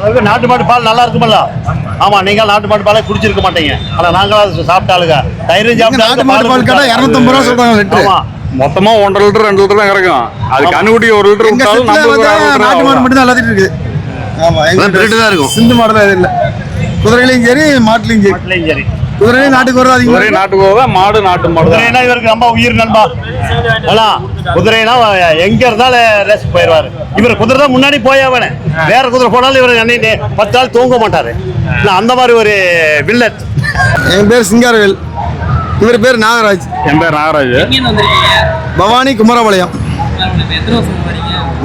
அதாவது நாட்டு மாட்டு பால் நல்லா இருக்குமல்ல? ஆமா, நீங்க நாட்டு மாட்டு பாலை குடிச்சிருக்க மாட்டீங்க. ஆனா நாங்களும் சாப்பிட்டாளுங்க. தைரியம் சாப்பிட்டு நாட்டு மாட்டு பால் கேட்டா 250 ரூபா சொல்றாங்க லிட்டர். ஆமா, மொத்தமா 1.5 லிட்டர் 2 லிட்டர் தான் கிடைக்கும். அது கண்ணுக்குட்டி 1 லிட்டர் எங்க விட்டாலும் செட்ல நாட்டு மாடு மட்டும் தான் எல்லாத்திட்டு இருக்கு. ஆமா, எங்க தான் இருக்கும். சிந்து மாடு தான் இது இல்ல. குதிரையிலையும் சரி மாட்டுலையும் சரி. மாட்டுலையும் சரி. குதிரையிலையும் நாட்டுக்கு வருது அதிகமா. ஒரே நாட்டுக்கு போக மாடு நாட்டு மாடு தான். குதிரைனா இவருக்கு ரொம்ப உயிர் நண்பா. ஆனா குதிரைனா எங்க இருந்தாலும் ரேஸ் போயிடுவாரு. இவர் குதிரை தான் முன்னாடி போயாவனே. வேற குதிரை போனாலும் இவர் 10 நாள் தூங்க மாட்டாரு. அந்த மாதிரி ஒரு வில்லன். என் பேர் சிங்காரவேல், இவர் பேர் நாகராஜ். என் பேர் நாகராஜ். பவானி குமரபாளையம்.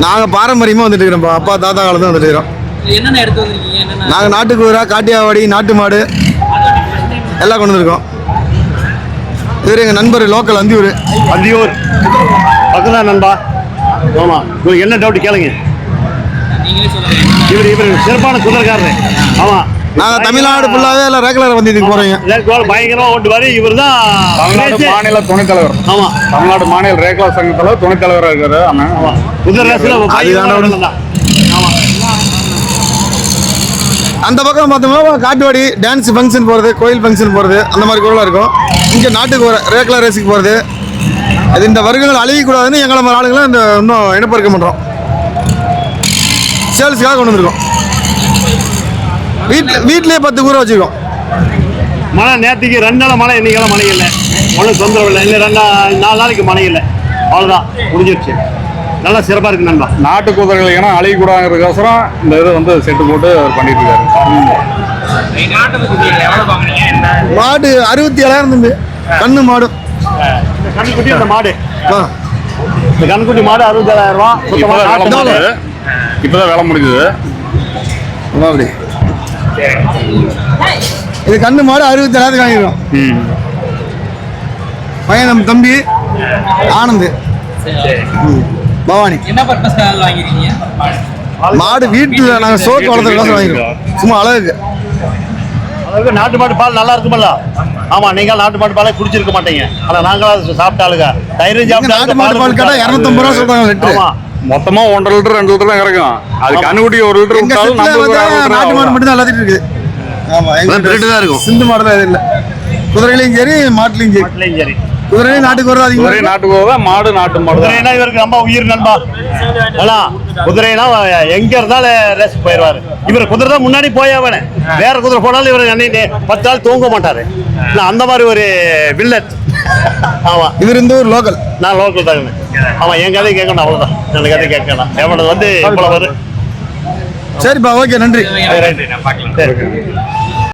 நாங்க பாரம்பரியமா வந்துட்டு இருக்கிறோம். அப்பா தாத்தா காலத்துல வந்துட்டு இருக்கிறோம். நாங்க நாட்டு குதிரை, காட்டியாவாடி, நாட்டு மாடு எல்லாம் கொண்டு வந்திருக்கோம். இவர் எங்க நண்பர், லோக்கல் அந்தியூர். அந்தியூர் பக்கம்தான் நண்பா. ஆமா, உங்களுக்கு என்ன டவுட் கேளுங்க. இவர் சிறப்பான குதிரைக்காரரு. ஆமா, நாங்க தமிழ்நாடு ஃபுல்லாவே எல்லாம் ரெகுலர் வந்து இதுக்கு போறீங்க. பயங்கரமா ஓட்டுவாரு. இவர் தான் தமிழ்நாடு மாநில துணைத் தலைவர். ஆமா, தமிழ்நாடு மாநில ரேக்லா சங்கத்துல துணைத் தலைவராக இருக்காரு. ஆமா, குதிரை ரேஸ்ல ஆமா. அந்த பக்கம் பார்த்தோம்னா காட்டுவாடி டான்ஸ் ஃபங்க்ஷன் போகிறது, கோயில் ஃபங்க்ஷன் போகிறது, அந்த மாதிரி குரலாக இருக்கும். இங்கே நாட்டுக்கு ரெகுலர் ரேஸுக்கு போகிறது. அது இந்த வருடங்கள் அழியக்கூடாதுன்னு எங்களை மாதிரி ஆளுங்களாம் இந்த இன்னும் இனப்பெருக்கம் பண்ணுறோம். சேல்ஸுக்காக கொண்டு வந்துருக்கோம். வீட்லேயே 10 கூரை வச்சுருக்கோம். மழை நேற்றுக்கு 2 நாள் மழை, இன்னைக்கெல்லாம் மழை இல்லை. ஒன்றும் தொந்தரவு இல்லை. இன்னும் 4 நாளைக்கு மழை இல்லை. அவ்வளோதான், முடிஞ்சிருச்சு. நல்லா சிறப்பாக இருக்கு நண்பா. நாட்டு குதிரைகள் ஏன்னா அழியக்கூடாதுங்கிறதுக்கோசரம் இந்த இது வந்து செட்டு போட்டு அவர் பண்ணிட்டு இருக்காரு. மாடு 67,000 இருந்தது. கண்ணு மாடு, கண்ணுக்குட்டி அந்த மாடு. இந்த கண்ணுக்குட்டி மாடு 67,000 ரூபா. இப்பதான் வேலை முடிஞ்சது. அப்படி இது கண்ணு மாடு 67,000 வாங்கிடுவோம். பையன் நம்ம தம்பி ஆனந்த், பவானி. என்ன பர்பஸ்க்காக வாங்கிருக்கீங்க? மாடு வீட்டுல நாங்க சோக்கு வளர்த்துறதுக்காக வாங்கிருக்கோம். சும்மா அழகுக்கு. அதாவது நாட்டு மாட்டு பால் நல்லா இருக்குமல்ல? ஆமா, நீங்க நாட்டு மாட்டு பாலை குடிச்சிருக்க மாட்டீங்க. ஆனா நாங்களும் சாப்பிட்டாளுங்க. தைரியம் சாப்பிட்டு நாட்டு மாட்டு பால் கேட்டா 250 ரூபா சொல்றாங்க லிட்டர். ஆமா, மொத்தமா 1.5 லிட்டர் 2 லிட்டர் தான் கிடைக்கும். அது கண்ணுக்குட்டி 1 லிட்டர் எங்க விட்டாலும் செட்ல நாட்டு மாடு மட்டும் தான் எல்லாத்திட்டு இருக்கு. ஆமா, எங்க தான் இருக்கும். சிந்து மாடு தான் இது இல்ல. குதிரையிலையும் சரி மாட்டுலையும் சரி. மாட்டுலையும் சரி. குதிரையிலையும் நாட்டுக்கு வருது அதிகமா. ஒரே நாட்டுக்கு போக மாடு நாட்டு மாடு தான். குதிரைனா இவருக்கு ரொம்ப உயிர் நண்பா. ஆனா குதிரைனா எங்க இருந்தாலும் ரேஸ் போயிடுவாரு. இவர் குதிரை தான் முன்னாடி போயாவனே. வேற குதிரை போனாலும் இவர் 10 நாள் தூங்க மாட்டாரு. அந்த மாதிரி ஒரு வில்லன். ஆமா, இவர் இந்த ஊர் லோக்கல். நான் லோக்கல் தாங்க. ஆமா, என் கதையை கேட்கணும், அவ்வளவுதான். என் கதையை கேட்கணும். எவ்வளவு வந்து இவ்வளவு வரும். சரிப்பா, ஓகே, நன்றி. சரி.